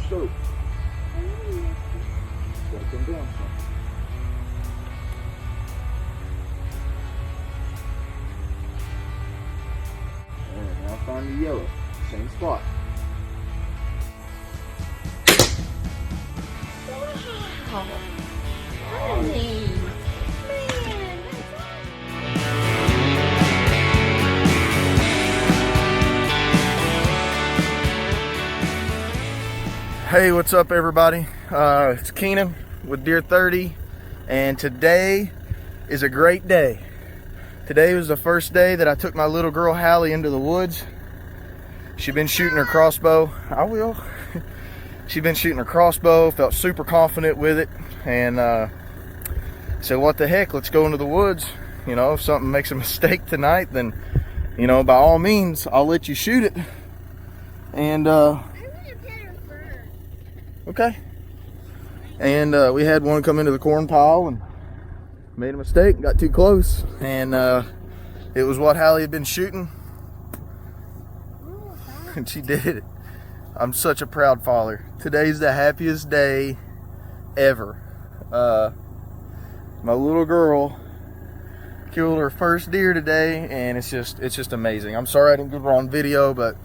shirt. Gotta come down some. And now find the yellow. Same spot. Wow. Honey. Hey, what's up everybody? It's Kennan with Deer 30, and today is a great day. Today was the first day that I took my little girl Hallie into the woods. She'd been shooting her crossbow. I will. She'd been shooting her crossbow, felt super confident with it, and said, what the heck, let's go into the woods. You know, if something makes a mistake tonight, then, you know, by all means, I'll let you shoot it. And okay. And we had one come into the corn pile and made a mistake, got too close. And it was what Hallie had been shooting. And she did it. I'm such a proud father. Today's the happiest day ever. My little girl killed her first deer today, and it's just amazing. I'm sorry I didn't get her on video, but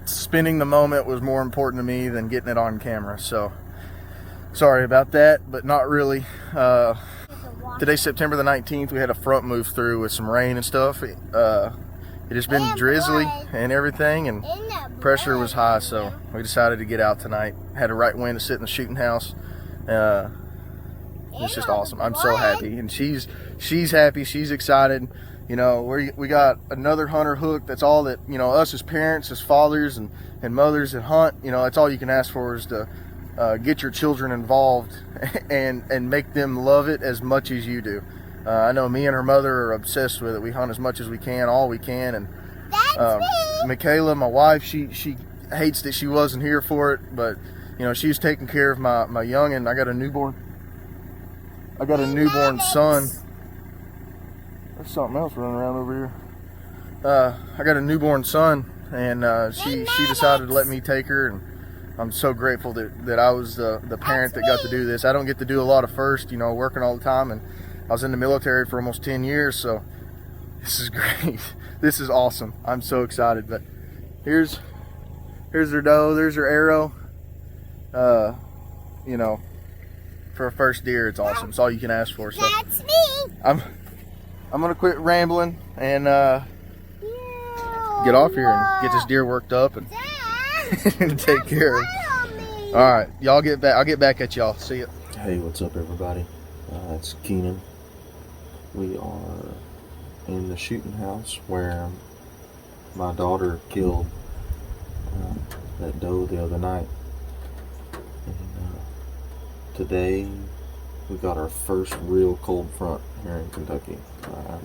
spending the moment was more important to me than getting it on camera. So sorry about that, but not really. Today's September the 19th. We had a front move through with some rain and stuff. It has been drizzly and everything, and pressure was high, so we decided to get out tonight. Had a right wind to sit in the shooting house. It's just awesome. I'm so happy, and she's happy. She's excited. You know, we got another hunter hook. That's all that, you know, us as parents, as fathers and mothers that hunt, you know, that's all you can ask for, is to get your children involved and make them love it as much as you do. I know me and her mother are obsessed with it. We hunt as much as we can, all we can. And Michaela, my wife, she hates that she wasn't here for it, but you know, she's taking care of my youngin'. I got a newborn son. There's something else running around over here. I got a newborn son, and she decided to let me take her, and I'm so grateful that I was the parent that got to do this. I don't get to do a lot of first, you know, working all the time, and I was in the military for almost 10 years, so this is great. This is awesome. I'm so excited. But here's her doe, there's her arrow. You know, for a first deer, it's awesome. It's all you can ask for. So That's me. I'm gonna quit rambling and get off here and get this deer worked up and, and take care of it. All right, y'all get back. I'll get back at y'all. See ya. Hey, what's up, everybody? It's Kennan. We are in the shooting house where my daughter killed that doe the other night. And today we got our first real cold front here in Kentucky.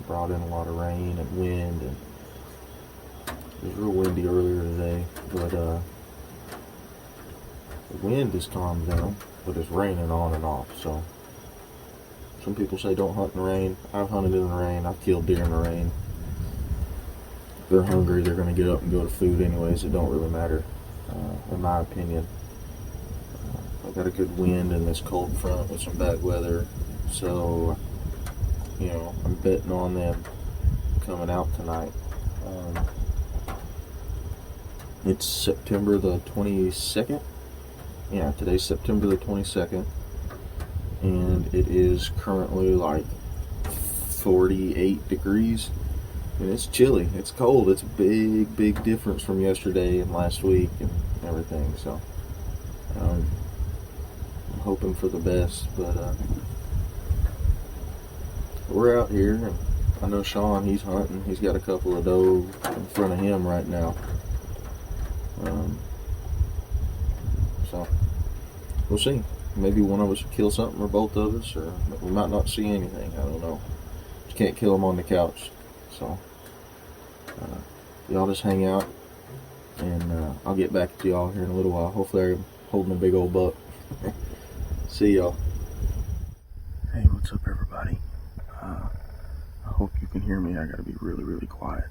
Brought in a lot of rain and wind, and it was real windy earlier today, but the wind has calmed down, but it's raining on and off. So some people say don't hunt in the rain. I've hunted in the rain. I've killed deer in the rain. If they're hungry, they're going to get up and go to food anyways. It don't really matter, in my opinion. I've got a good wind in this cold front with some bad weather, so you know, I'm betting on them coming out tonight. It's September the 22nd. Yeah, today's September the 22nd, and it is currently like 48 degrees, and it's chilly. It's cold. It's a big difference from yesterday and last week and everything. So I'm hoping for the best, but we're out here, and I know Sean, he's hunting. He's got a couple of doe in front of him right now. So we'll see. Maybe one of us will kill something, or both of us, or we might not see anything. I don't know. Just can't kill them on the couch. So y'all just hang out, and I'll get back to y'all here in a little while. Hopefully I'm holding a big old buck. See y'all. Hey, what's up, everybody? I hope you can hear me. I gotta be really quiet.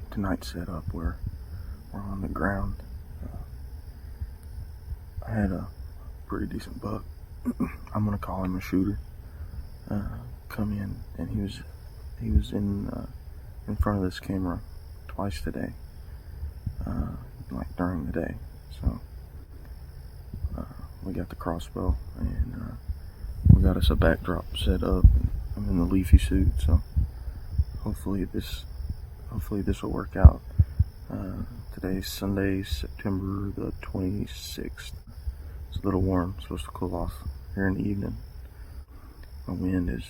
Tonight's setup, we're on the ground. I had a pretty decent buck. I'm gonna call him a shooter. Come in, and he was in front of this camera twice today, like during the day. So we got the crossbow, and we got us a backdrop set up. And I'm in the leafy suit, so hopefully this will work out. Today's Sunday, September the 26th. It's a little warm, it's supposed to cool off here in the evening. My wind is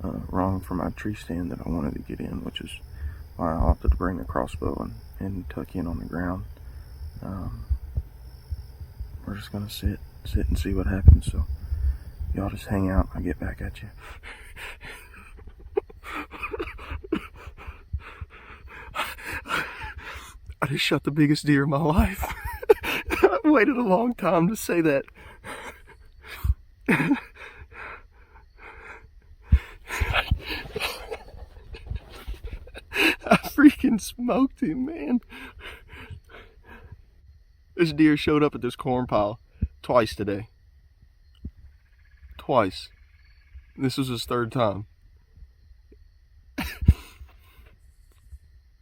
wrong for my tree stand that I wanted to get in, which is why I opted to bring the crossbow and tuck in on the ground. We're just gonna sit and see what happens. So y'all just hang out. I'll get back at you. I just shot the biggest deer of my life. I've waited a long time to say that. I freaking smoked him, man. This deer showed up at this corn pile twice today. Twice. This was his third time.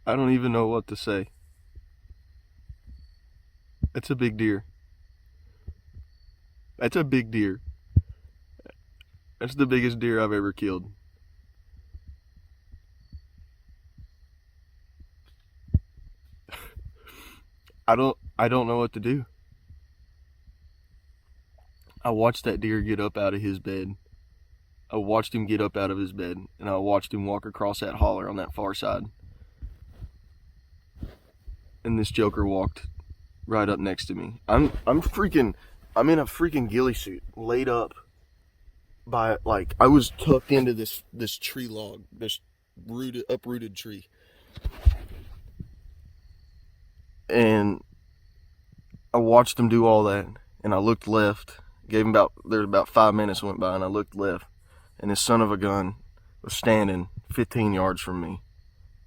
I don't even know what to say. That's a big deer. That's a big deer. That's the biggest deer I've ever killed. I don't know what to do. I watched that deer get up out of his bed. I watched him get up out of his bed, and I watched him walk across that holler on that far side. And this joker walked right up next to me. I'm in a freaking ghillie suit, laid up by, like, I was tucked into this tree log, this uprooted tree. And I watched him do all that, and I looked left. There was about 5 minutes went by, and I looked left, and this son of a gun was standing 15 yards from me.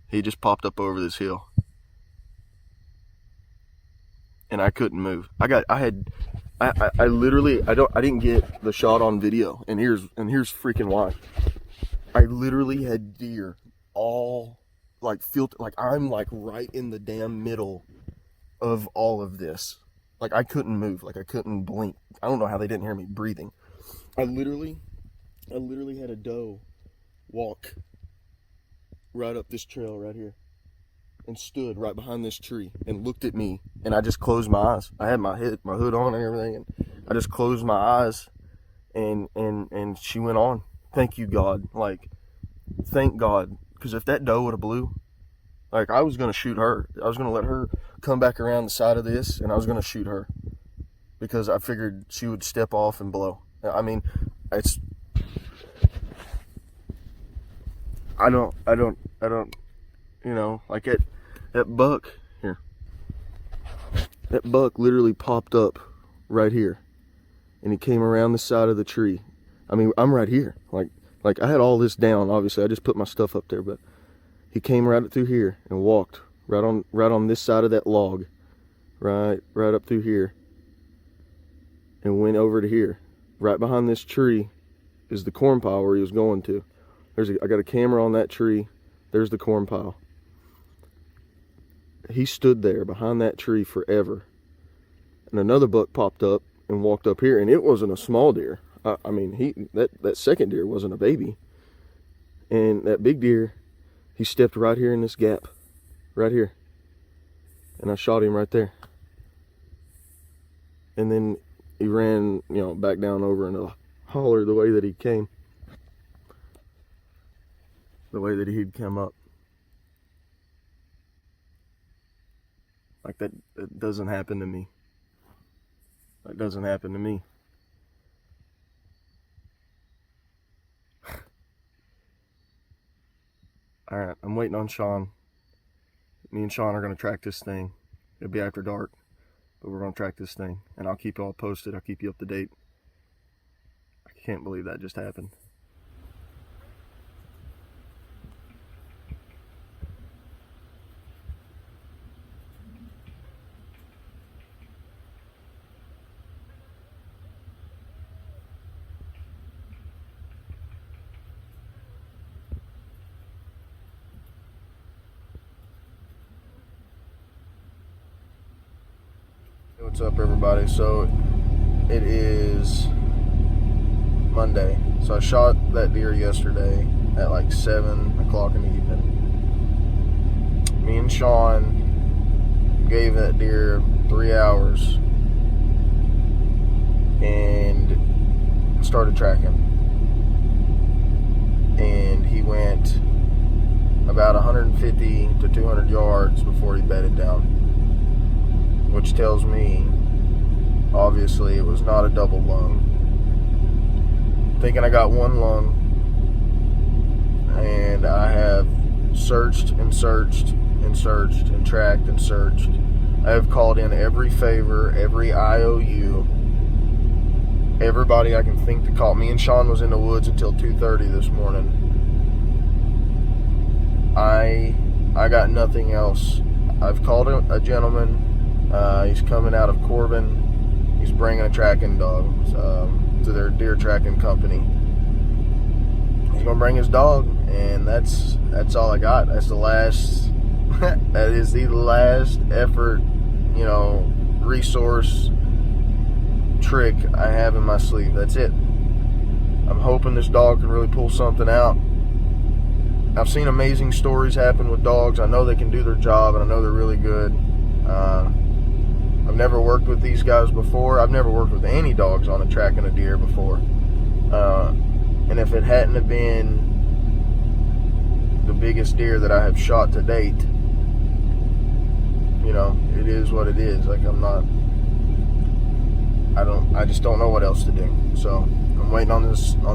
He just popped up over this hill, and I couldn't move. I didn't get the shot on video, and here's freaking why. I literally had deer all like I'm like right in the damn middle of all of this. Like, I couldn't move, like I couldn't blink. I don't know how they didn't hear me breathing. I literally had a doe walk right up this trail right here and stood right behind this tree and looked at me, and I just closed my eyes. I had my hood on and everything, and I just closed my eyes, and she went on. Thank you, God. Like, thank God, because if that doe would have blew, like, I was gonna shoot her. I was gonna let her come back around the side of this, and I was gonna shoot her because I figured she would step off and blow. I mean, I don't, you know, like that buck here. That buck literally popped up right here, and he came around the side of the tree. I mean, I'm right here. Like I had all this down. Obviously, I just put my stuff up there, but he came right through here and walked right on this side of that log, right up through here, and went over to here. Right behind this tree is the corn pile where he was going to. I got a camera on that tree. There's the corn pile. He stood there behind that tree forever, and another buck popped up and walked up here, and it wasn't a small deer. I mean, that second deer wasn't a baby, and that big deer, he stepped right here in this gap, right here, and I shot him right there. And then he ran, you know, back down over in a holler the way that he came, the way that he'd come up. Like, that doesn't happen to me. That doesn't happen to me. Alright, I'm waiting on Sean. Me and Sean are going to track this thing. It'll be after dark, but we're going to track this thing. And I'll keep you all posted. I'll keep you up to date. I can't believe that just happened. What's up, everybody? So it is Monday. So I shot that deer yesterday at like 7 o'clock in the evening. Me and Sean gave that deer 3 hours and started tracking. And he went about 150 to 200 yards before he bedded down, which tells me obviously it was not a double lung. Thinking I got one lung, and I have searched and searched and searched and tracked and searched. I have called in every favor, every IOU, everybody I can think to call. Me and Sean was in the woods until 2:30 this morning. I got nothing else. I've called a gentleman. He's coming out of Corbin. He's bringing a tracking dog to their deer tracking company. He's gonna bring his dog, and that's all I got. That's the last. That is the last effort, resource trick I have in my sleeve. That's it. I'm hoping this dog can really pull something out. I've seen amazing stories happen with dogs. I know they can do their job, and I know they're really good. I've never worked with these guys before. I've never worked with any dogs on a tracking a deer before. And if it hadn't have been the biggest deer that I have shot to date, it is what it is. Like, I just don't know what else to do. So I'm waiting on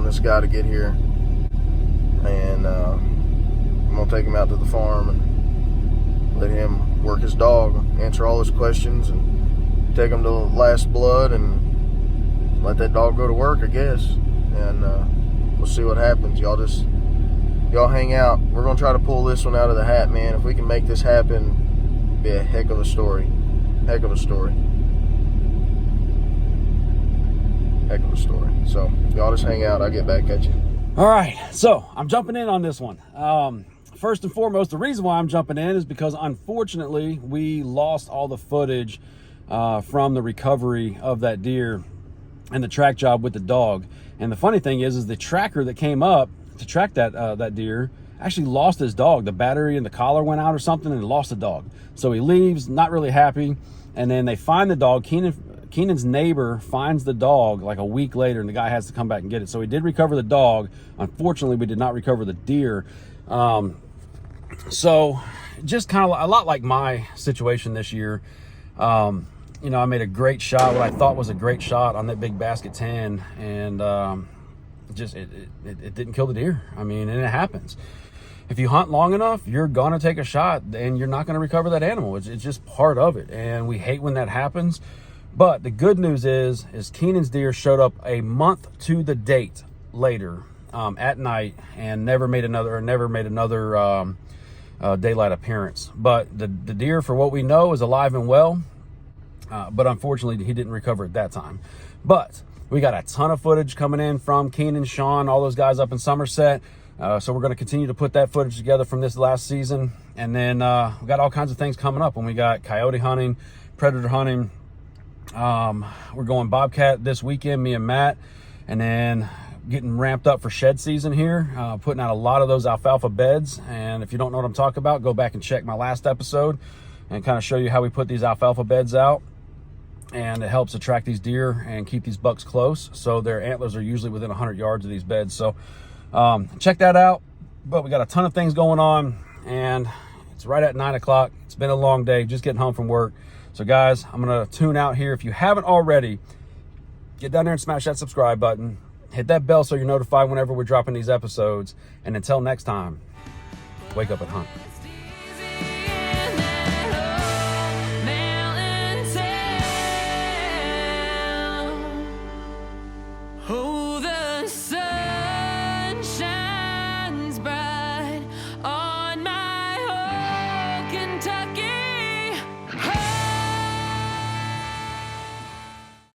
this guy to get here, and I'm gonna take him out to the farm and let him work his dog, answer all his questions, and take him to last blood, and let that dog go to work, I guess. And we'll see what happens. Y'all hang out. We're gonna try to pull this one out of the hat, man. If we can make this happen, it'll be a heck of a story. Heck of a story. Heck of a story. So y'all just hang out. I'll get back at you. All right, so I'm jumping in on this one. First and foremost, the reason why I'm jumping in is because unfortunately we lost all the footage from the recovery of that deer and the track job with the dog. And the funny thing is the tracker that came up to track that deer actually lost his dog. The battery in the collar went out or something, and lost the dog. So he leaves, not really happy. And then they find the dog. Keenan's neighbor finds the dog like a week later, and the guy has to come back and get it. So we did recover the dog. Unfortunately, we did not recover the deer. So just kind of a lot like my situation this year. I made a great shot, what I thought was a great shot on that big basket 10, and it didn't kill the deer. I mean, and it happens. If you hunt long enough, you're gonna take a shot, and you're not gonna recover that animal. It's just part of it, and we hate when that happens. But the good news is Keenan's deer showed up a month to the date later at night, and never made another daylight appearance. But the deer, for what we know, is alive and well. But unfortunately, he didn't recover at that time. But we got a ton of footage coming in from Keenan, Sean, all those guys up in Somerset. So we're going to continue to put that footage together from this last season. And then we got all kinds of things coming up. When we got coyote hunting, predator hunting. We're going bobcat this weekend, me and Matt. And then getting ramped up for shed season here. Putting out a lot of those alfalfa beds. And if you don't know what I'm talking about, go back and check my last episode and kind of show you how we put these alfalfa beds out. And it helps attract these deer and keep these bucks close. So their antlers are usually within 100 yards of these beds. So check that out. But we got a ton of things going on, and it's right at 9 o'clock. It's been a long day, just getting home from work. So guys, I'm gonna tune out here. If you haven't already, get down there and smash that subscribe button. Hit that bell so you're notified whenever we're dropping these episodes. And until next time, wake up and hunt.